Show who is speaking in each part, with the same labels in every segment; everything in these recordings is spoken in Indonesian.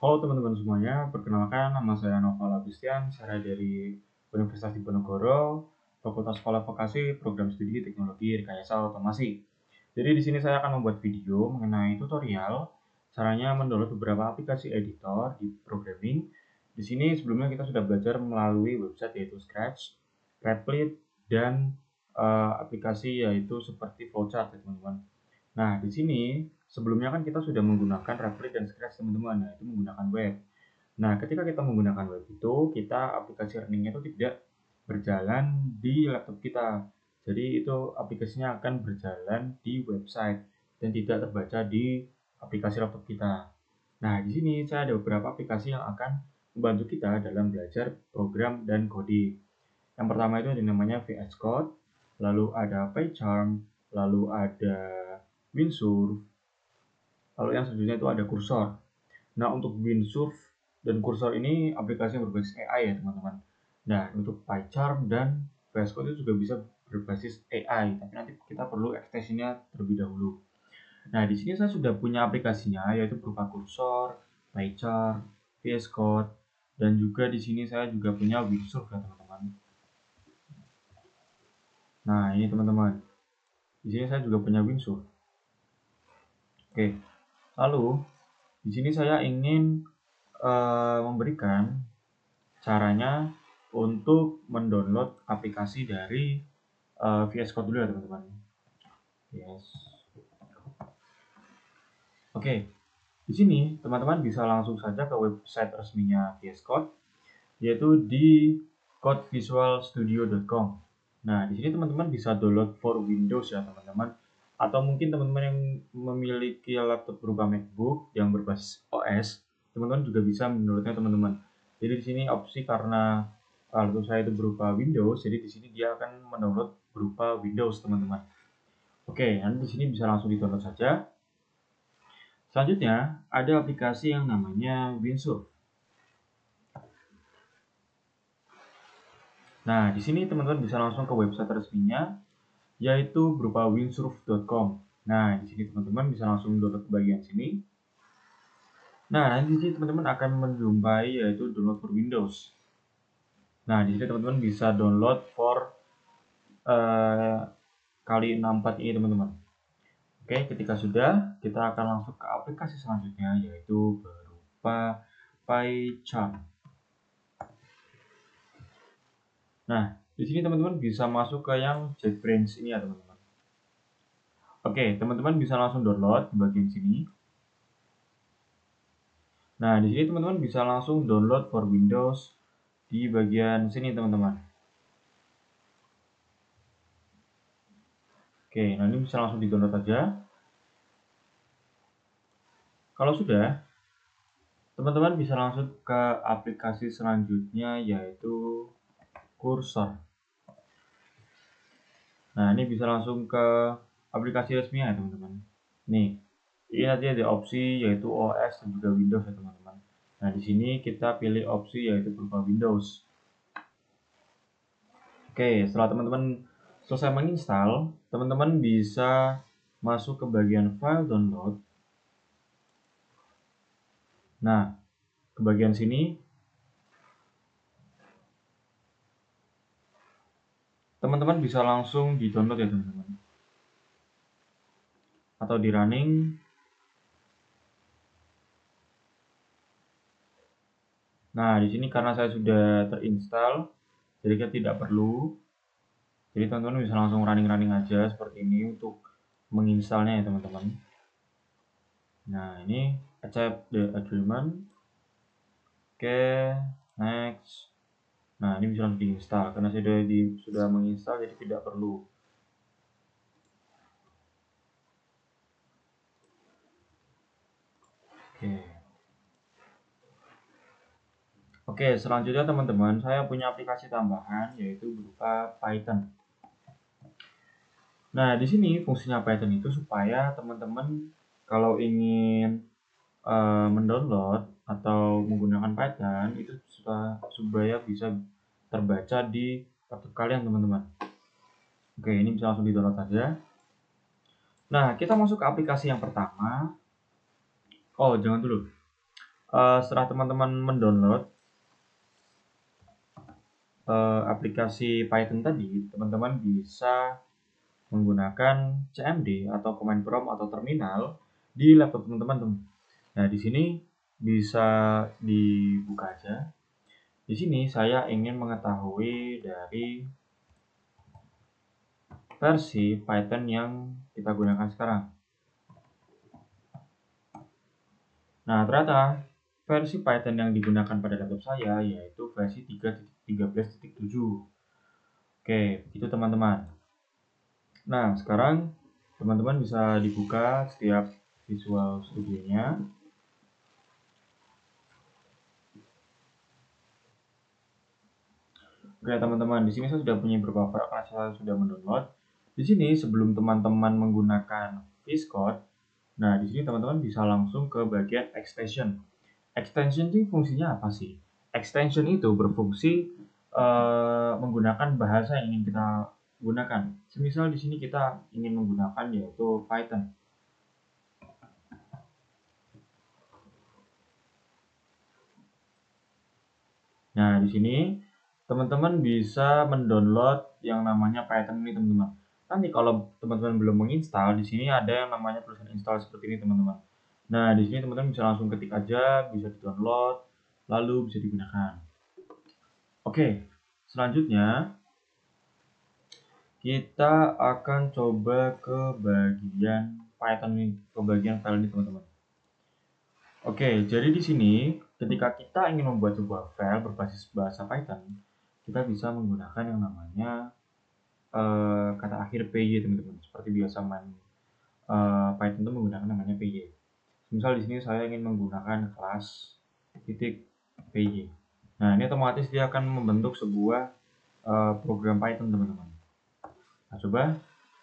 Speaker 1: Halo teman-teman semuanya, perkenalkan nama saya Noval Agustian, saya dari Universitas Diponegoro, Fakultas Sekolah Vokasi, Program Studi Teknologi Rekayasa Otomasi. Jadi di sini saya akan membuat video mengenai tutorial caranya mendownload beberapa aplikasi editor di programming. Di sini sebelumnya kita sudah belajar melalui website yaitu Scratch, Replit, dan aplikasi yaitu seperti flowchart ya teman-teman. Nah, di sini sebelumnya kan kita sudah menggunakan Replit dan Scratch teman-teman. Nah, itu menggunakan web. Nah, ketika kita menggunakan web itu, kita aplikasi learning-nya itu tidak berjalan di laptop kita. Jadi itu aplikasinya akan berjalan di website dan tidak terbaca di aplikasi laptop kita. Nah, di sini saya ada beberapa aplikasi yang akan membantu kita dalam belajar program dan coding. Yang pertama itu ada namanya VS Code, lalu ada PyCharm, lalu ada Windsurf, lalu yang selanjutnya itu ada Cursor. Nah, untuk Windsurf dan Cursor ini aplikasi yang berbasis AI ya teman-teman. Nah, untuk PyCharm dan VS Code itu juga bisa berbasis AI, tapi nanti kita perlu ekstensinya terlebih dahulu. Nah, di sini saya sudah punya aplikasinya, yaitu berupa Cursor, PyCharm, VS Code, dan juga di sini saya juga punya Windsurf ya teman-teman. Nah, ini teman-teman. Di sini saya juga punya Windsurf. Oke. Lalu di sini saya ingin memberikan caranya untuk mendownload aplikasi dari VS Code dulu ya teman-teman. Yes. Oke. Di sini teman-teman bisa langsung saja ke website resminya VS Code, yaitu di codevisualstudio.com. Nah, di sini teman-teman bisa download for Windows ya teman-teman. Atau mungkin teman-teman yang memiliki laptop berupa MacBook yang berbasis OS, teman-teman juga bisa mendownloadnya teman-teman. Jadi di sini opsi karena laptop saya itu berupa Windows, jadi di sini dia akan mendownload berupa Windows teman-teman. Oke, nanti di sini bisa langsung di-download saja. Selanjutnya ada aplikasi yang namanya Windsurf. Nah, di sini teman-teman bisa langsung ke website resminya, yaitu berupa windsurf.com. Nah, di sini teman-teman bisa langsung download ke bagian sini. Nah, nanti di sini teman-teman akan menjumpai yaitu download for Windows. Nah, di sini teman-teman bisa download for kali 64 ini teman-teman. Oke, ketika sudah, kita akan langsung ke aplikasi selanjutnya, yaitu berupa PyCharm. Nah, di sini teman-teman bisa masuk ke yang JetBrains ini ya teman-teman. Oke, teman-teman bisa langsung download di bagian sini. Nah, di sini teman-teman bisa langsung download for Windows di bagian sini teman-teman. Oke, nah ini bisa langsung di-download aja. Kalau sudah, teman-teman bisa langsung ke aplikasi selanjutnya yaitu Cursor. Nah, ini bisa langsung ke aplikasi resminya ya teman-teman. Nih, ini nanti ada opsi yaitu OS dan juga Windows ya teman-teman. Nah, di sini kita pilih opsi yaitu berupa Windows. Oke, setelah teman-teman selesai menginstal, teman-teman bisa masuk ke bagian file download. Nah, ke bagian sini, teman-teman bisa langsung di-download ya teman-teman. Atau di running. Nah, di sini karena saya sudah terinstall, jadi kita tidak perlu. Jadi teman-teman bisa langsung running-running aja seperti ini untuk menginstalnya ya teman-teman. Nah, ini accept the agreement. Oke, next. Nah, ini bisa langsung diinstal karena saya sudah menginstal jadi tidak perlu. Oke. Oke, selanjutnya teman-teman, saya punya aplikasi tambahan yaitu berupa Python. Nah, di sini fungsinya Python itu supaya teman-teman kalau ingin mendownload atau menggunakan Python itu supaya bisa terbaca di laptop kalian teman-teman. Oke, ini bisa langsung di-download saja. Nah, kita masuk ke aplikasi yang pertama. Oh, jangan dulu. Setelah teman-teman mendownload aplikasi Python tadi, teman-teman bisa menggunakan CMD atau command prompt atau terminal di laptop teman-teman. Nah, di sini bisa dibuka aja. Di sini saya ingin mengetahui dari versi Python yang kita gunakan sekarang. Nah, ternyata versi Python yang digunakan pada laptop saya yaitu versi 3.13.7. Oke, itu teman-teman. Nah, sekarang teman-teman bisa dibuka setiap Visual Studio-nya. Oke, teman-teman, di sini saya sudah punya beberapa file karena saya sudah mendownload. Di sini sebelum teman-teman menggunakan VS Code, nah di sini teman-teman bisa langsung ke bagian extension. Extension itu fungsinya apa sih? Extension itu berfungsi menggunakan bahasa yang ingin kita gunakan. Semisal di sini kita ingin menggunakan yaitu Python. Nah, di sini teman-teman bisa mendownload yang namanya Python ini, teman-teman. Nanti kalau teman-teman belum menginstal, di sini ada yang namanya tulisan install seperti ini, teman-teman. Nah, di sini teman-teman bisa langsung ketik aja, bisa di-download, lalu bisa digunakan. Oke, selanjutnya kita akan coba ke bagian Python ini, ke bagian file ini, teman-teman. Oke, jadi di sini ketika kita ingin membuat sebuah file berbasis bahasa Python, kita bisa menggunakan yang namanya kata akhir PY, teman-teman. Seperti biasa main Python itu menggunakan namanya PY. Misal di sini saya ingin menggunakan kelas titik PY. Nah, ini otomatis dia akan membentuk sebuah program Python, teman-teman. Nah, coba.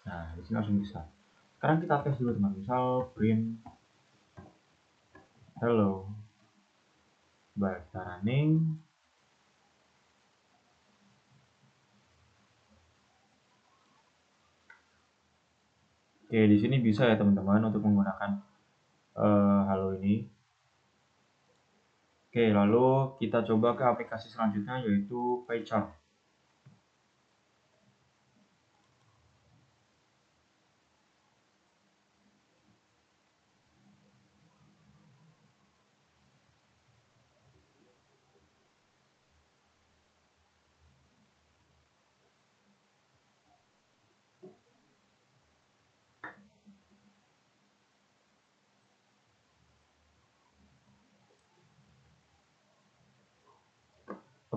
Speaker 1: Nah, di sini langsung bisa. Sekarang kita tes dulu, teman. Misal print hello, baik, kita running. Oke, di sini bisa ya teman-teman untuk menggunakan halo ini. Oke, lalu kita coba ke aplikasi selanjutnya yaitu PyChart.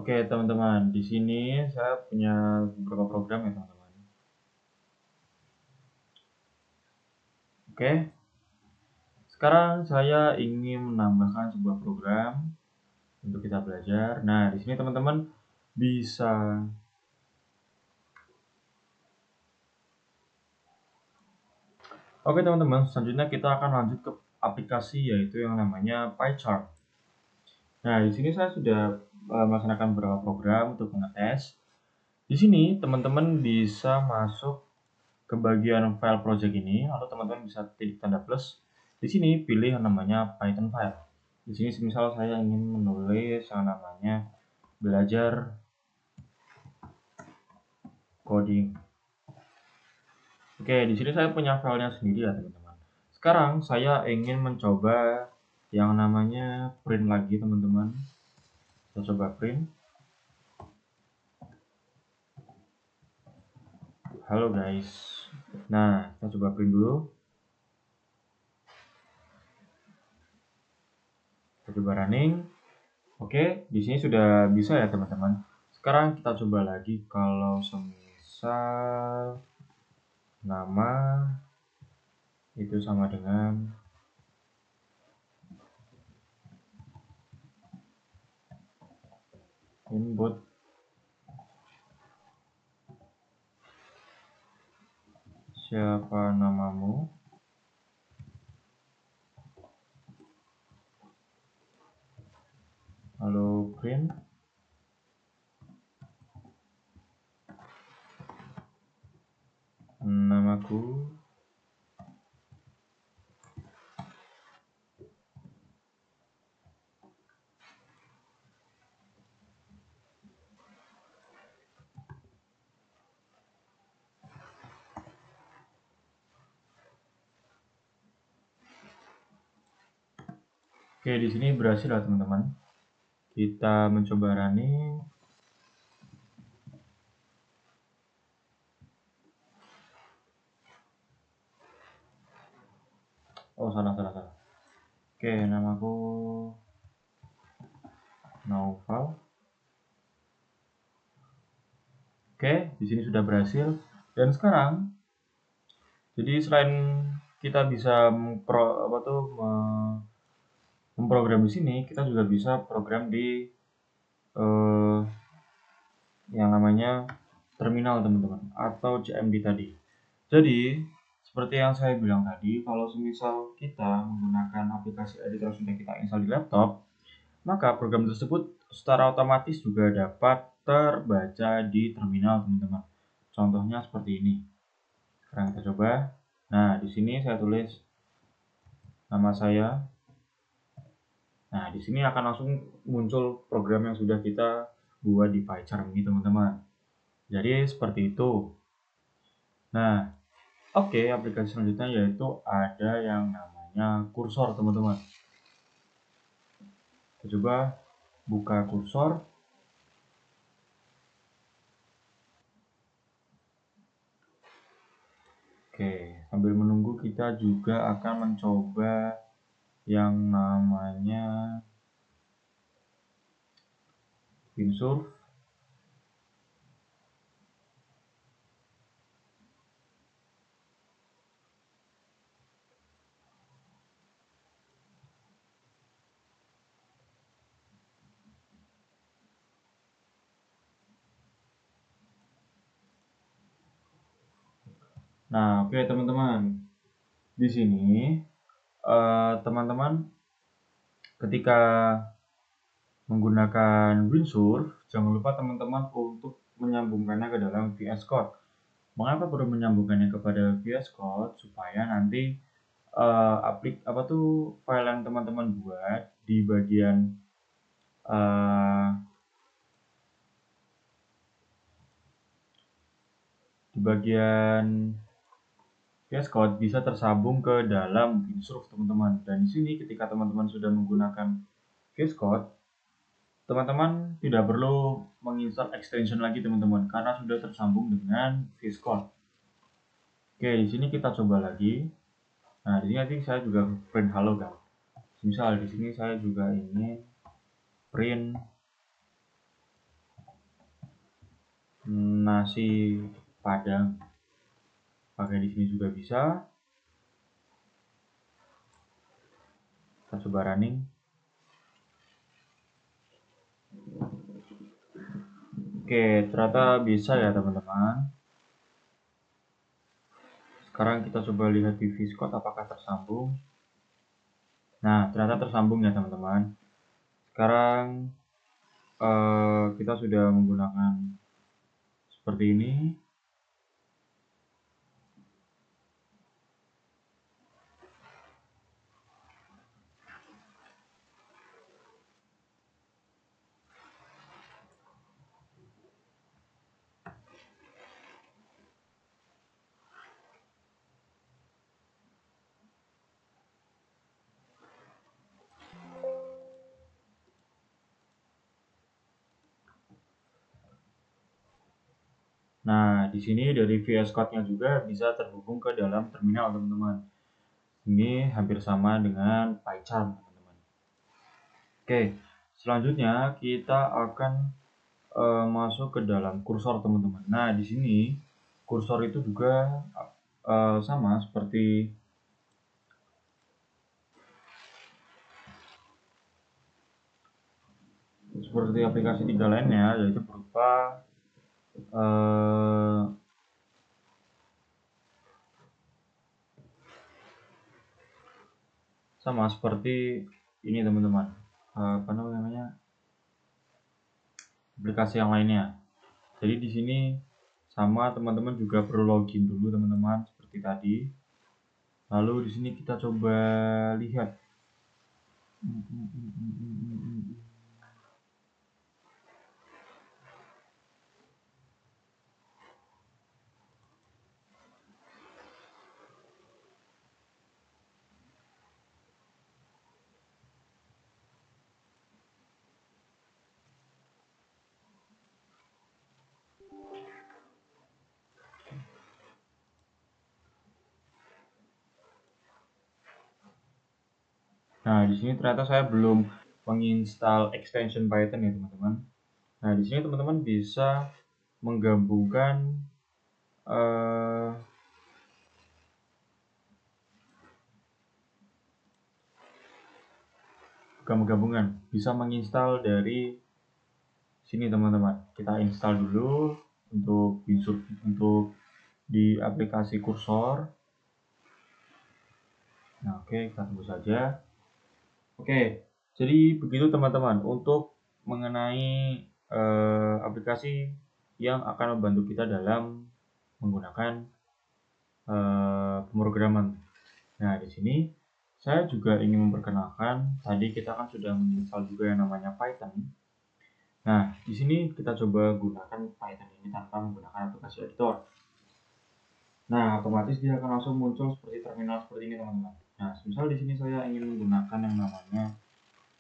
Speaker 1: Oke, teman-teman, di sini saya punya beberapa program ya, teman-teman. Oke, sekarang saya ingin menambahkan sebuah program untuk kita belajar. Nah, di sini teman-teman bisa Oke, teman-teman, selanjutnya kita akan lanjut ke aplikasi yaitu yang namanya PyChart. Nah, di sini saya sudah melaksanakan beberapa program untuk mengetes. Di sini teman-teman bisa masuk ke bagian file project ini, lalu teman-teman bisa titik tanda plus. Di sini pilih yang namanya Python file. Di sini misal saya ingin menulis yang namanya belajar coding. Oke, di sini saya punya filenya sendiri ya, teman-teman. Sekarang saya ingin mencoba yang namanya print lagi, teman-teman. Kita coba print. Halo guys. Nah, kita coba print dulu. Kita coba running. Oke, di sini sudah bisa ya, teman-teman. Sekarang kita coba lagi kalau semisal nama itu sama dengan input. Siapa namamu? Lalu print. Namaku. Oke, di sini berhasil lah teman-teman. Kita mencoba running. Oh, salah. Oke, namaku Naufal. Oke, di sini sudah berhasil. Dan sekarang, jadi selain kita bisa memprogram di sini, kita juga bisa program di eh, yang namanya terminal teman-teman atau CMD tadi. Jadi seperti yang saya bilang tadi, kalau semisal kita menggunakan aplikasi editor yang sudah kita install di laptop, maka program tersebut secara otomatis juga dapat terbaca di terminal teman-teman. Contohnya seperti ini. Sekarang kita coba. Nah, di sini saya tulis nama saya. Nah, di sini akan langsung muncul program yang sudah kita buat di PyCharm ini teman-teman. Jadi seperti itu. Nah, oke, aplikasi selanjutnya yaitu ada yang namanya kursor teman-teman. Kita coba buka kursor. Oke, sambil menunggu kita juga akan mencoba yang namanya Windsurf. Nah, oke teman-teman. Di sini teman-teman ketika menggunakan Windsurf, jangan lupa teman-teman untuk menyambungkannya ke dalam VS Code. Mengapa perlu menyambungkannya kepada VS Code? Supaya nanti file yang teman-teman buat di bagian uh, VS Code bisa tersambung ke dalam Windsurf teman-teman. Dan di sini ketika teman-teman sudah menggunakan VS Code, teman-teman tidak perlu menginstal extension lagi teman-teman karena sudah tersambung dengan VS Code. Oke, di sini kita coba lagi. Nah, di sini nanti saya juga print halo kan. Misal di sini saya juga ingin print nasi padang. Pakai di sini juga bisa. Kita coba running. Oke, ternyata bisa ya teman-teman. Sekarang kita coba lihat di VS Code apakah tersambung. Nah, ternyata tersambung ya teman-teman. Sekarang kita sudah menggunakan seperti ini. Nah, di sini dari VS Code-nya juga bisa terhubung ke dalam terminal, teman-teman. Ini hampir sama dengan PyCharm, teman-teman. Oke, selanjutnya kita akan masuk ke dalam kursor, teman-teman. Nah, di sini kursor itu juga sama seperti aplikasi 3 lainnya, yaitu berupa eh, sama seperti ini teman-teman, apa namanya, aplikasi yang lainnya. Jadi di sini sama teman-teman juga perlu login dulu teman-teman seperti tadi. Lalu di sini kita coba lihat. Nah, di sini ternyata saya belum menginstal extension Python ya, teman-teman. Nah, di sini teman-teman bisa menggabungkan eh, gabungan, bisa menginstal dari sini teman-teman. Kita install dulu untuk di aplikasi Cursor. Nah, oke, kita tunggu saja. Oke, jadi begitu teman-teman untuk mengenai aplikasi yang akan membantu kita dalam menggunakan pemrograman. Nah, di sini saya juga ingin memperkenalkan, tadi kita kan sudah menginstal juga yang namanya Python. Nah, di sini kita coba gunakan Python ini tanpa menggunakan aplikasi editor. Nah, otomatis dia akan langsung muncul seperti terminal seperti ini, teman-teman. Nah, misal di sini saya ingin menggunakan yang namanya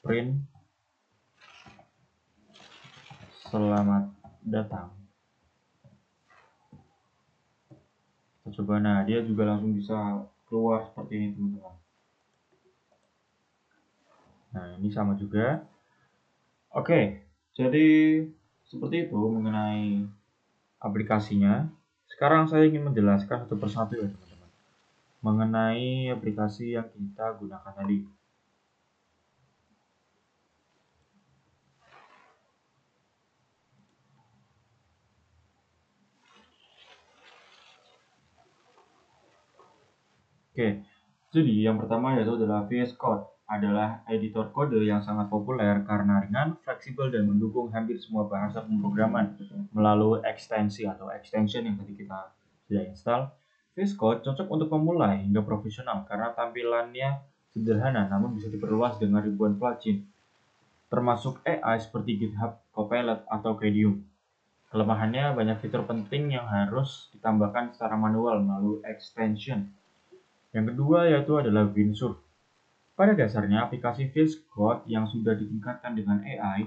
Speaker 1: print selamat datang. Kita coba, nah dia juga langsung bisa keluar seperti ini, teman-teman. Nah, ini sama juga. Oke, jadi seperti itu mengenai aplikasinya. Sekarang saya ingin menjelaskan satu persatu ya, teman-teman, mengenai aplikasi yang kita gunakan tadi. Oke, jadi yang pertama yaitu adalah VS Code, adalah editor kode yang sangat populer karena ringan, fleksibel, dan mendukung hampir semua bahasa pemrograman melalui ekstensi atau extension yang tadi kita sudah install. VS Code cocok untuk pemula hingga profesional karena tampilannya sederhana namun bisa diperluas dengan ribuan plugin, termasuk AI seperti GitHub, Copilot, atau Medium. Kelemahannya banyak fitur penting yang harus ditambahkan secara manual melalui extension. Yang kedua yaitu adalah Windsurf. Pada dasarnya aplikasi VS Code yang sudah ditingkatkan dengan AI,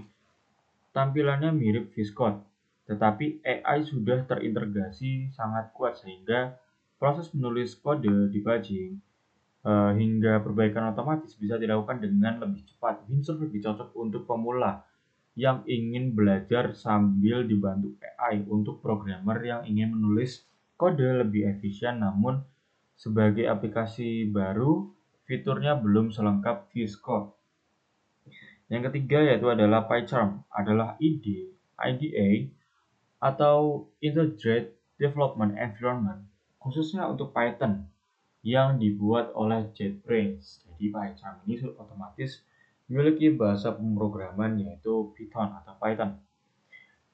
Speaker 1: tampilannya mirip VS Code, tetapi AI sudah terintegrasi sangat kuat sehingga proses menulis kode debuging hingga perbaikan otomatis bisa dilakukan dengan lebih cepat. Windsurf lebih cocok untuk pemula yang ingin belajar sambil dibantu AI untuk programmer yang ingin menulis kode lebih efisien, namun sebagai aplikasi baru, fiturnya belum selengkap VS Code. Yang ketiga yaitu adalah PyCharm, adalah IDE atau Integrated Development Environment, khususnya untuk Python yang dibuat oleh JetBrains. Jadi PyCharm ini otomatis memiliki bahasa pemrograman yaitu Python atau Python.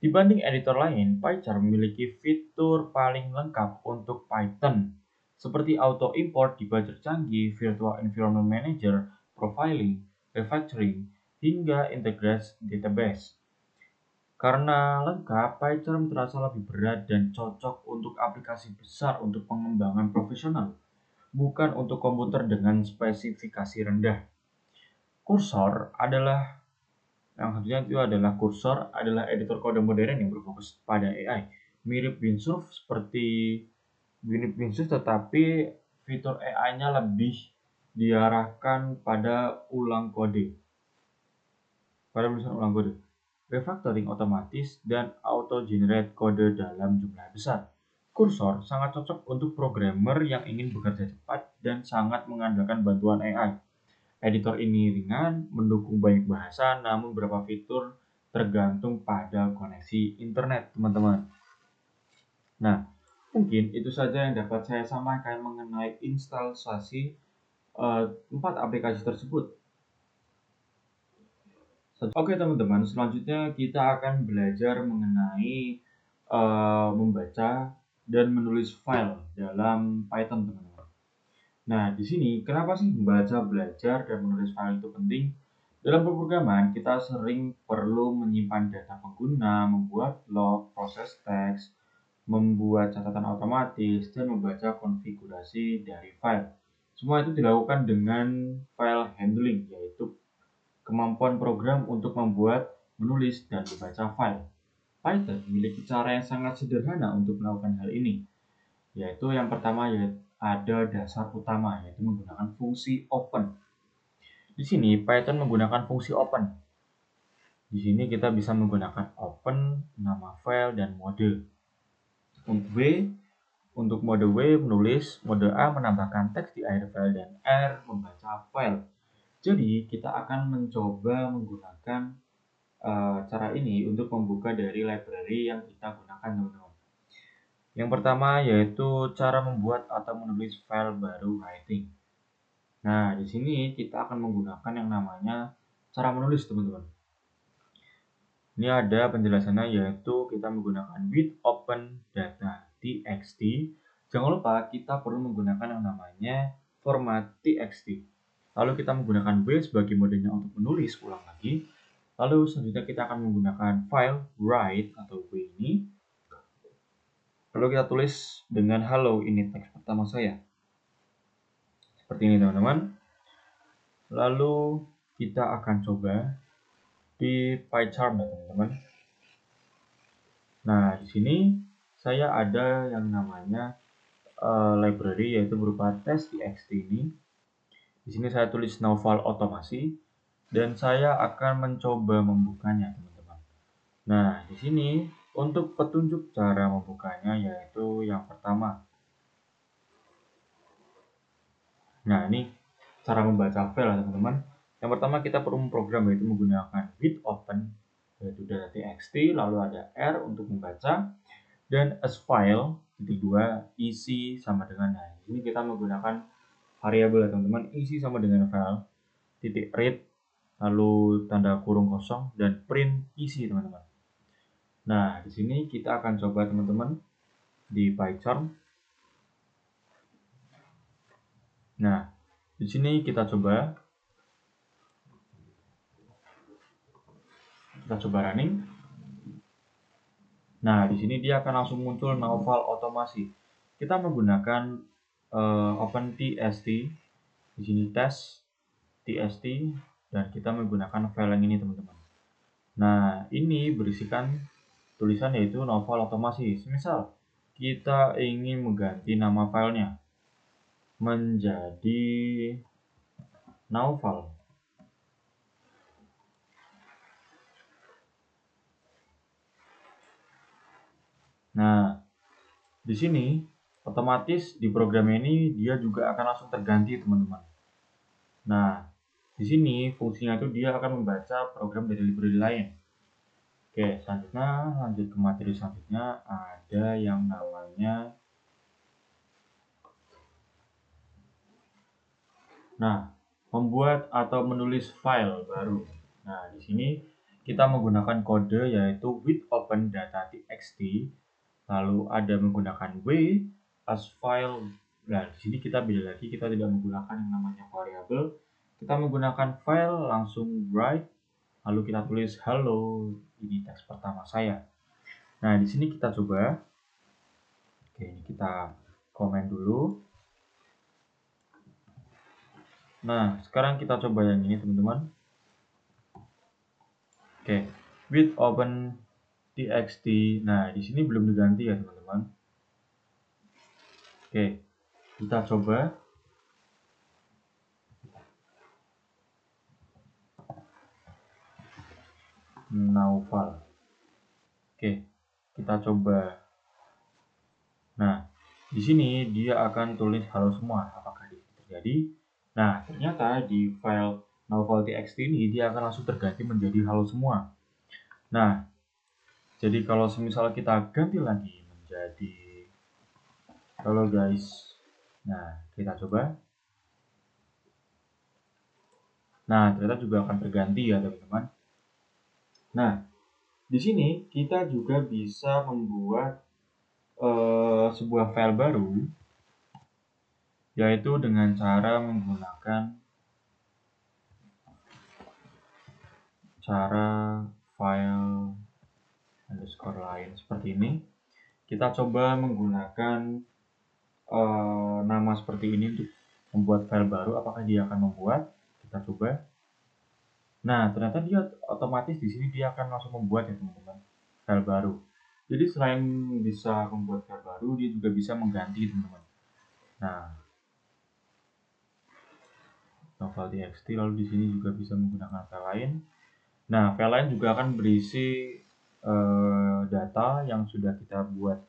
Speaker 1: Dibanding editor lain, PyCharm memiliki fitur paling lengkap untuk Python, seperti auto import debugger canggih, virtual environment manager, profiling, refactoring, hingga integrasi database. Karena lengkap, PyCharm terasa lebih berat dan cocok untuk aplikasi besar untuk pengembangan profesional, bukan untuk komputer dengan spesifikasi rendah. Cursor adalah Yang satunya itu adalah Cursor, adalah editor kode modern yang berfokus pada AI. Mirip Windsurf tetapi fitur AI-nya lebih diarahkan pada tulisan ulang kode, refactoring otomatis, dan auto-generate kode dalam jumlah besar. Cursor sangat cocok untuk programmer yang ingin bekerja cepat dan sangat mengandalkan bantuan AI. Editor ini ringan, mendukung banyak bahasa, namun beberapa fitur tergantung pada koneksi internet, teman-teman. Nah, mungkin itu saja yang dapat saya sampaikan mengenai instalasi 4 aplikasi tersebut. Oke teman-teman, selanjutnya kita akan belajar mengenai membaca dan menulis file dalam Python, teman-teman. Nah, di sini kenapa sih membaca, belajar, dan menulis file itu penting? Dalam pemrograman, kita sering perlu menyimpan data pengguna, membuat log, proses teks, membuat catatan otomatis, dan membaca konfigurasi dari file. Semua itu dilakukan dengan file handling, yaitu kemampuan program untuk membuat, menulis, dan membaca file. Python memiliki cara yang sangat sederhana untuk melakukan hal ini, yaitu yang pertama yaitu ada dasar utama, yaitu menggunakan fungsi open. Di sini Python menggunakan fungsi open. Di sini kita bisa menggunakan open, nama file, dan mode. Untuk mode W menulis, mode A menambahkan teks di akhir file, dan R membaca file. Jadi kita akan mencoba menggunakan cara ini untuk membuka dari library yang kita gunakan, teman-teman. Yang pertama yaitu cara membuat atau menulis file baru writing. Nah, di sini kita akan menggunakan yang namanya cara menulis, teman-teman. Ini ada penjelasannya yaitu kita menggunakan with open data txt. Jangan lupa kita perlu menggunakan yang namanya format txt. Lalu kita menggunakan W sebagai modenya untuk menulis ulang lagi. Lalu selanjutnya kita akan menggunakan file write atau W ini. Lalu kita tulis dengan hello, ini teks pertama saya. Seperti ini, teman-teman. Lalu kita akan coba di PyCharm, ya, teman-teman. Nah, di sini saya ada yang namanya library yaitu berupa test.txt ini. Di sini saya tulis novel otomasi dan saya akan mencoba membukanya, teman-teman. Nah, di sini untuk petunjuk cara membukanya yaitu yang pertama. Nah, ini cara membaca file, teman-teman. Yang pertama kita perlu memprogram yaitu menggunakan with open yaitu data.txt, lalu ada R untuk membaca, dan as file titik 2 isi sama dengan, nah ini kita menggunakan variabel, teman-teman. Isi sama dengan file titik read lalu tanda kurung kosong dan print isi, teman-teman. Nah, di sini kita akan coba, teman-teman, di PyCharm. Nah, di sini kita coba running. Nah, di sini dia akan langsung muncul novel otomasi. Kita menggunakan OpenTXT, di sini test.txt, dan kita menggunakan file yang ini, teman-teman. Nah, ini berisikan tulisan yaitu novel otomasi. Misal kita ingin mengganti nama filenya menjadi novel. Nah, di sini otomatis di program ini dia juga akan langsung terganti, teman-teman. Nah, di sini fungsinya itu dia akan membaca program dari library lain. Oke, selanjutnya lanjut ke materi selanjutnya, ada yang namanya membuat atau menulis file baru. Nah, di sini kita menggunakan kode yaitu with open data.txt, lalu ada menggunakan W as file. Nah, di sini kita beda lagi, kita tidak menggunakan yang namanya variabel. Kita menggunakan file langsung write, lalu kita tulis hello, ini teks pertama saya. Nah, di sini kita coba. Oke, ini kita komen dulu. Nah, sekarang kita coba yang ini, teman-teman. Oke, with open txt. Nah, di sini belum diganti ya, teman-teman. Oke, kita coba. Novel. Oke, kita coba. Nah, di sini dia akan tulis halo semua. Apakah itu terjadi? Nah, ternyata di file novel.txt ini dia akan langsung terganti menjadi halo semua. Nah, jadi kalau semisal kita ganti lagi menjadi halo guys. Nah, kita coba. Nah, ternyata juga akan terganti ya, teman-teman. Nah, di sini kita juga bisa membuat sebuah file baru, yaitu dengan cara menggunakan cara file underscore lain seperti ini. Kita coba menggunakan nama seperti ini untuk membuat file baru. Apakah dia akan membuat? Kita coba. Nah, ternyata dia otomatis di sini dia akan langsung membuat ya, teman-teman, file baru. Jadi selain bisa membuat file baru, dia juga bisa mengganti, teman-teman. Nah, novel.txt, lalu di sini juga bisa menggunakan file lain. Nah, file lain juga akan berisi data yang sudah kita buat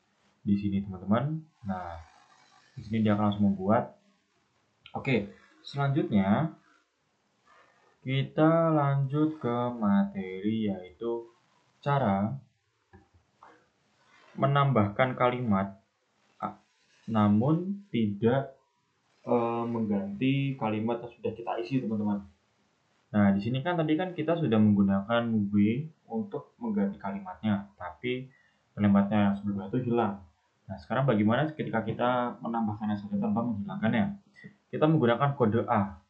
Speaker 1: di sini, teman-teman. Nah, di sini dia akan langsung membuat. Oke, selanjutnya kita lanjut ke materi, yaitu cara menambahkan kalimat namun tidak mengganti kalimat yang sudah kita isi, teman-teman. Nah, di sini kan tadi kan kita sudah menggunakan W untuk mengganti kalimatnya, tapi kalimatnya yang sebelumnya itu hilang. Nah, sekarang bagaimana ketika kita menambahkan yang saja tanpa menghilangkannya? Kita menggunakan kode A,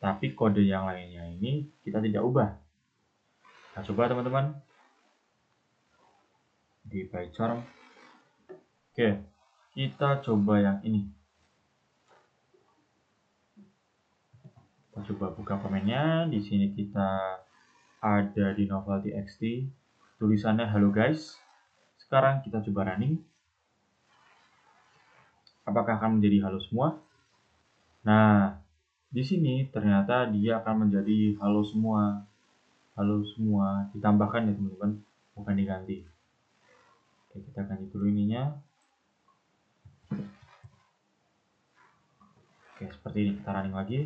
Speaker 1: tapi kode yang lainnya ini kita tidak ubah. Nah, coba teman-teman di PyCharm. Oke, kita coba yang ini. Kita coba buka komennya. Di sini kita ada di novel.txt. Tulisannya "Halo guys". Sekarang kita coba running. Apakah akan menjadi halo semua? Nah, di sini ternyata dia akan menjadi halo semua. Halo semua. Ditambahkan ya teman-teman, bukan diganti. Oke, kita ganti dulu ininya. Oke, seperti ini. Kita running lagi.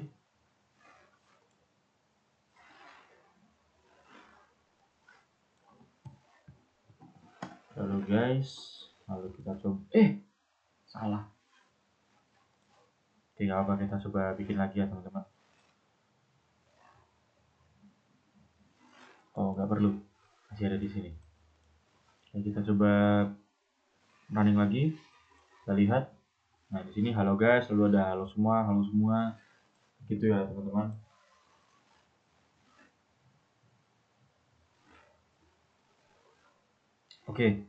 Speaker 1: Halo guys. Lalu kita coba. Salah. Oke, gak apa, kita coba bikin lagi ya teman-teman. Oh, nggak perlu. Masih ada di sini. Oke, kita coba running lagi. Kita lihat. Nah, di sini halo guys, lalu ada halo semua, gitu ya teman-teman. Oke,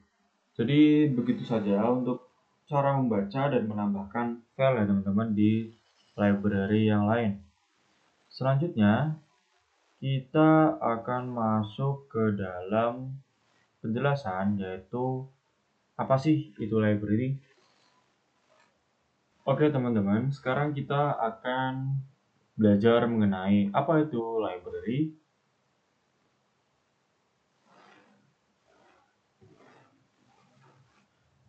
Speaker 1: jadi begitu saja untuk cara membaca dan menambahkan file ya teman-teman di library yang lain. Selanjutnya, kita akan masuk ke dalam penjelasan, yaitu apa sih itu library. Oke teman-teman, sekarang kita akan belajar mengenai apa itu library.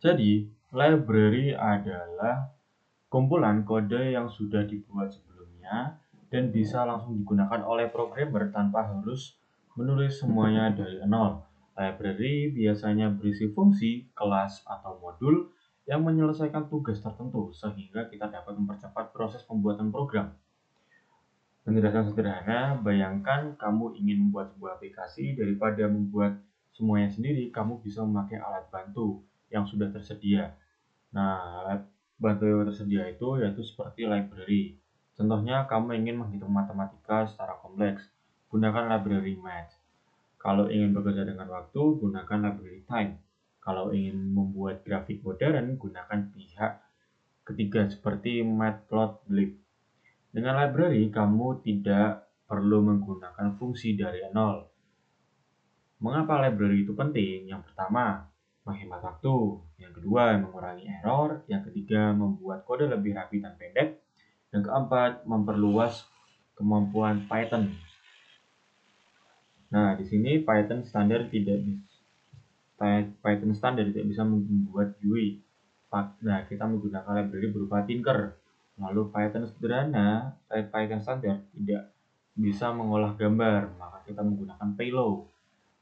Speaker 1: Jadi, library adalah kumpulan kode yang sudah dibuat sebelumnya dan bisa langsung digunakan oleh programmer tanpa harus menulis semuanya dari nol. Library biasanya berisi fungsi, kelas, atau modul yang menyelesaikan tugas tertentu sehingga kita dapat mempercepat proses pembuatan program. Penjelasan sederhana, bayangkan kamu ingin membuat sebuah aplikasi. Daripada membuat semuanya sendiri, kamu bisa memakai alat bantu yang sudah tersedia. Nah, alat bantu yang tersedia itu yaitu seperti library. Contohnya, kamu ingin menghitung matematika secara kompleks, gunakan library math. Kalau ingin bekerja dengan waktu, gunakan library time. Kalau ingin membuat grafik modern, gunakan pihak ketiga seperti matplotlib. Dengan library, kamu tidak perlu menggunakan fungsi dari nol. Mengapa library itu penting? Yang pertama, menghemat waktu. Yang kedua, mengurangi error. Yang ketiga, membuat kode lebih rapi dan pendek. Yang keempat, memperluas kemampuan Python. Nah, di sini Python standar tidak bisa membuat GUI. Nah, kita menggunakan library berupa Tinker. Lalu Python standar tidak bisa mengolah gambar, maka kita menggunakan Payload.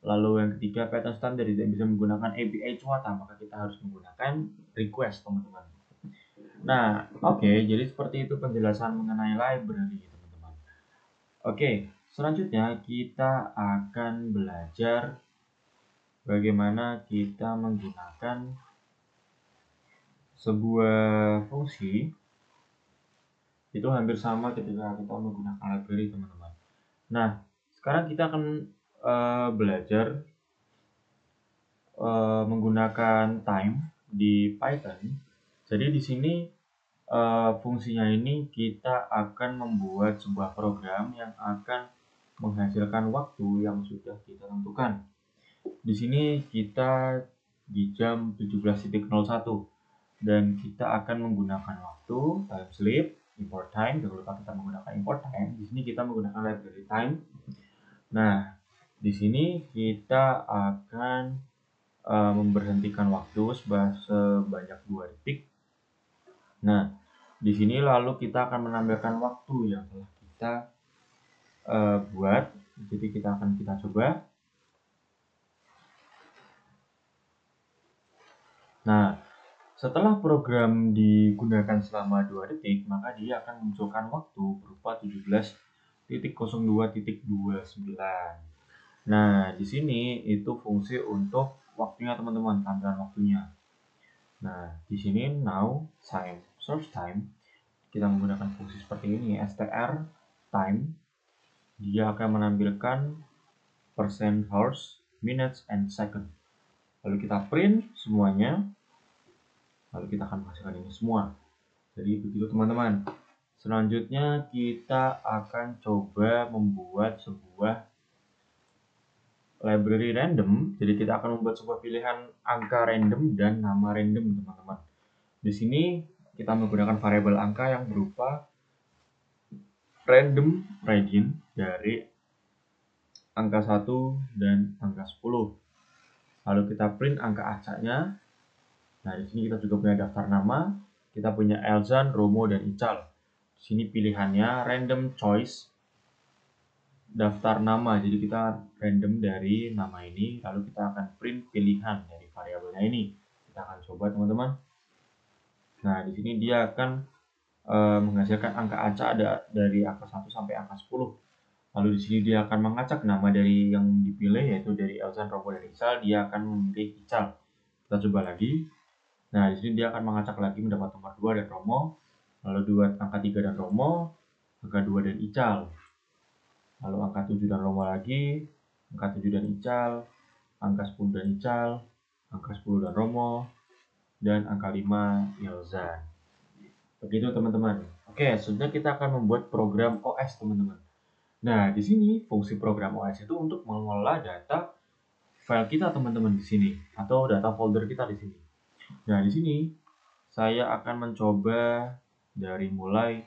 Speaker 1: Lalu yang ketiga, Python standar tidak bisa menggunakan API Cuata, maka kita harus menggunakan request, teman-teman. Nah, oke, jadi seperti itu penjelasan mengenai library, teman-teman. Oke, selanjutnya kita akan belajar bagaimana kita menggunakan sebuah fungsi. Itu hampir sama ketika kita menggunakan library, teman-teman. Nah, sekarang kita akan belajar menggunakan time di Python. Jadi di sini fungsinya ini kita akan membuat sebuah program yang akan menghasilkan waktu yang sudah kita tentukan. Di sini kita di jam 17.01 dan kita akan menggunakan waktu time sleep import time. Jangan lupa kita menggunakan import time. Di sini kita menggunakan library time. Nah, di sini kita akan memberhentikan waktu sebanyak 2 detik. Nah, di sini lalu kita akan menambahkan waktu yang telah kita buat. Jadi kita coba. Nah, setelah program digunakan selama 2 detik, maka dia akan memunculkan waktu berupa 17.02.29. Nah, di sini itu fungsi untuk waktunya teman-teman, tampilan waktunya. Nah, di sini now time, source time, kita menggunakan fungsi seperti ini, str time. Dia akan menampilkan percent, hours, minutes, and second. Lalu kita print semuanya. Lalu kita akan menghasilkan ini semua. Jadi begitu teman-teman. Selanjutnya kita akan coba membuat sebuah library random. Jadi kita akan membuat sebuah pilihan angka random dan nama random teman-teman. Di sini kita menggunakan variabel angka yang berupa random region dari angka 1 dan angka 10. Lalu kita print angka acaknya. Nah, di sini kita juga punya daftar nama. Kita punya Elzan, Romo, dan Ical. Di sini pilihannya random choice daftar nama. Jadi kita random dari nama ini, lalu kita akan print pilihan dari variabelnya ini. Kita akan coba teman-teman. Nah, di sini dia akan menghasilkan angka acak dari angka 1 sampai angka 10. Lalu di sini dia akan mengacak nama dari yang dipilih, yaitu dari Elzan, Romo, dan Ical. Dia akan memilih Ical. Kita coba lagi. Nah, di sini dia akan mengacak lagi mendapat nomor 2 dan Romo, lalu angka 3 dan Romo, angka 2 dan Ical. Lalu angka 7 dan Romo lagi, angka 7 dan Ical, angka 10 dan Ical, angka 10 dan Romo, dan angka 5 Elzan. Begitu teman-teman. Oke, selanjutnya kita akan membuat program OS teman-teman. Nah, di sini fungsi program OS itu untuk mengelola data file kita teman-teman di sini, atau data folder kita di sini. Nah, di sini saya akan mencoba dari mulai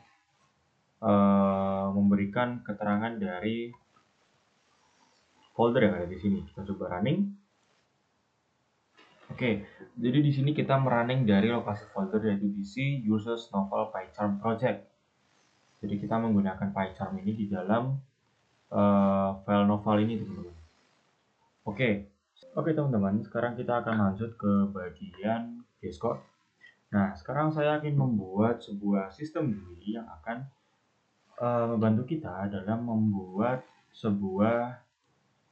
Speaker 1: memberikan keterangan dari folder yang ada di sini. Kita coba running. Oke, jadi di sini kita merunning dari lokasi folder yaitu DC Users Novel PyCharm Project. Jadi kita menggunakan PyCharm ini di dalam file novel ini teman-teman. Oke teman-teman, sekarang kita akan lanjut ke bagian VS Code. Nah, sekarang saya akan membuat sebuah sistem GUI yang akan membantu kita dalam membuat sebuah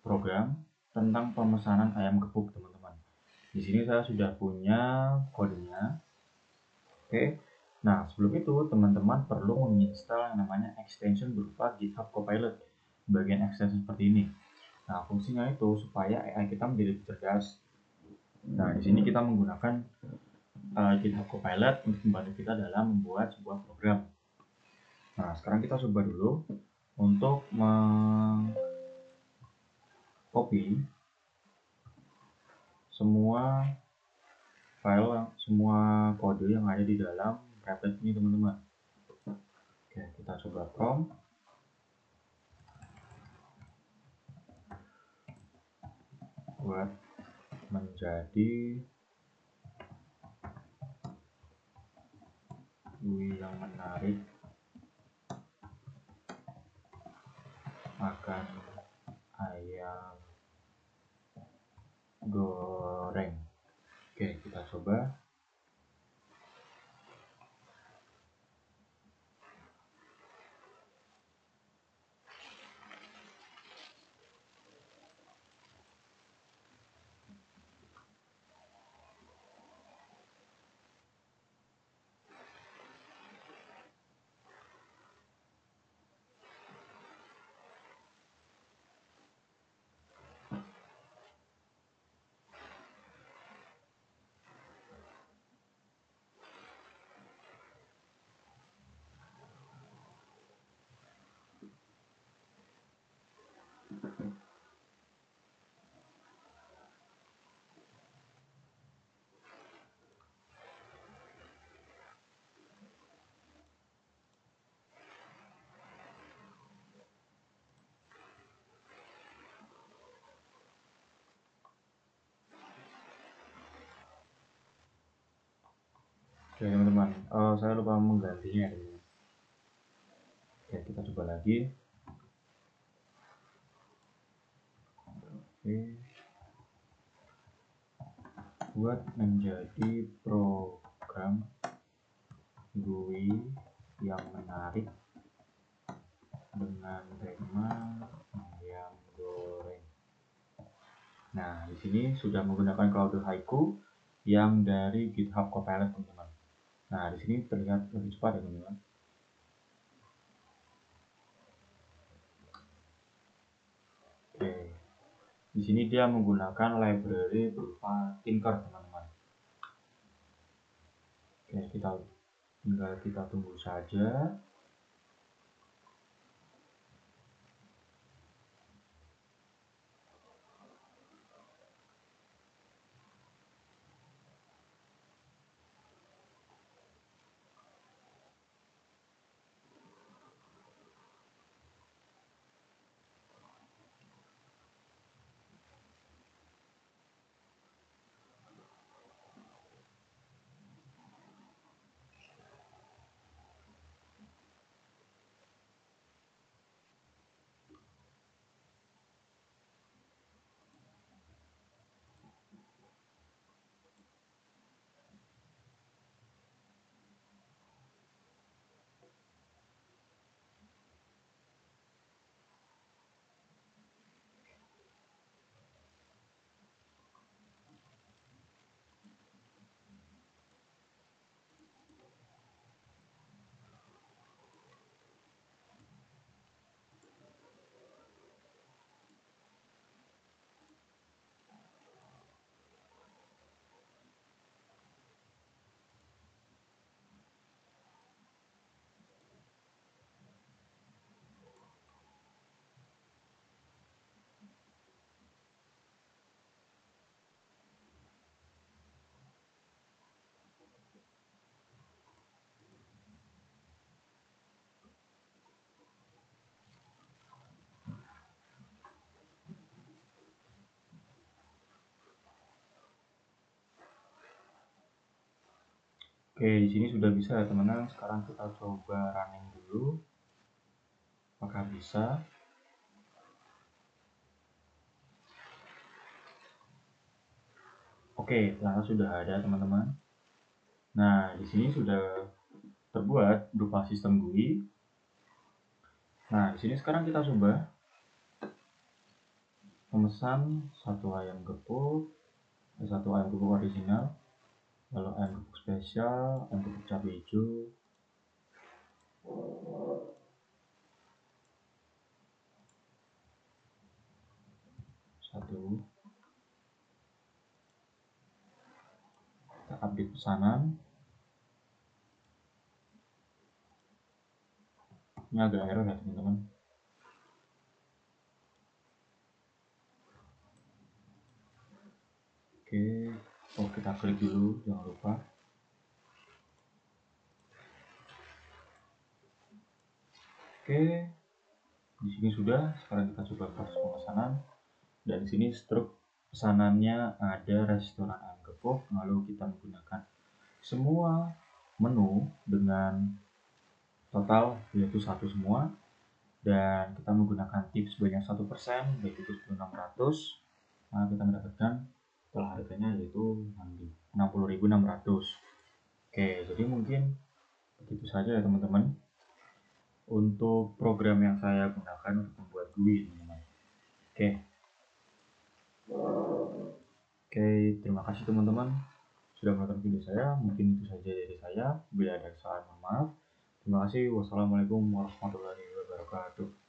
Speaker 1: program tentang pemesanan ayam gepuk, teman-teman. Di sini saya sudah punya kodenya. Oke. Nah, sebelum itu teman-teman perlu menginstal yang namanya extension berupa GitHub Copilot. Bagian extension seperti ini. Nah, fungsinya itu supaya AI kita menjadi lebih cerdas. Nah, di sini kita menggunakan GitHub Copilot untuk membantu kita dalam membuat sebuah program. Nah, sekarang kita coba dulu untuk copy semua file, semua kode yang ada di dalam Replit ini teman-teman. Oke, kita coba prompt. Buat menjadi GUI yang menarik akan ayam goreng. Oke, kita coba. Oke teman-teman, saya lupa menggantinya ya, teman-teman. Oke, kita coba lagi. Oke, buat menjadi program GUI yang menarik dengan tema ayam goreng. Nah, di sini sudah menggunakan Claude Haiku yang dari GitHub Copilot, teman-teman. Nah, di sini terlihat lebih cepat ya, teman-teman. Oke, di sini dia menggunakan library berupa Tinker, teman-teman. Oke, tinggal kita tunggu saja. Oke, di sini sudah bisa ya, teman-teman. Sekarang kita coba running dulu. Apakah bisa? Oke, ternyata sudah ada, teman-teman. Nah, di sini sudah terbuat berupa sistem GUI. Nah, di sini sekarang kita coba memesan satu ayam gepuk original, lalu ayam gepuk spesial, ayam gepuk cabai hijau. Satu, kita update pesanan. Ini agak error ya, teman-teman. Oke, kita klik dulu, jangan lupa. Oke, di sini sudah. Sekarang kita coba proses pemesanan. Dan di sini struk pesanannya ada restoran ayam gepuk, lalu kita menggunakan semua menu dengan total yaitu satu semua, dan kita menggunakan tips sebanyak 1%, baik itu 1.600. Nah, kita mendapatkan total harganya yaitu 60.600. Oke, jadi mungkin begitu saja ya, teman-teman, untuk program yang saya gunakan untuk membuat GUI, teman-teman. Oke, terima kasih teman-teman sudah menonton video saya. Mungkin itu saja dari saya. Bila ada kesalahan, mohon maaf. Terima kasih. Wassalamualaikum warahmatullahi wabarakatuh.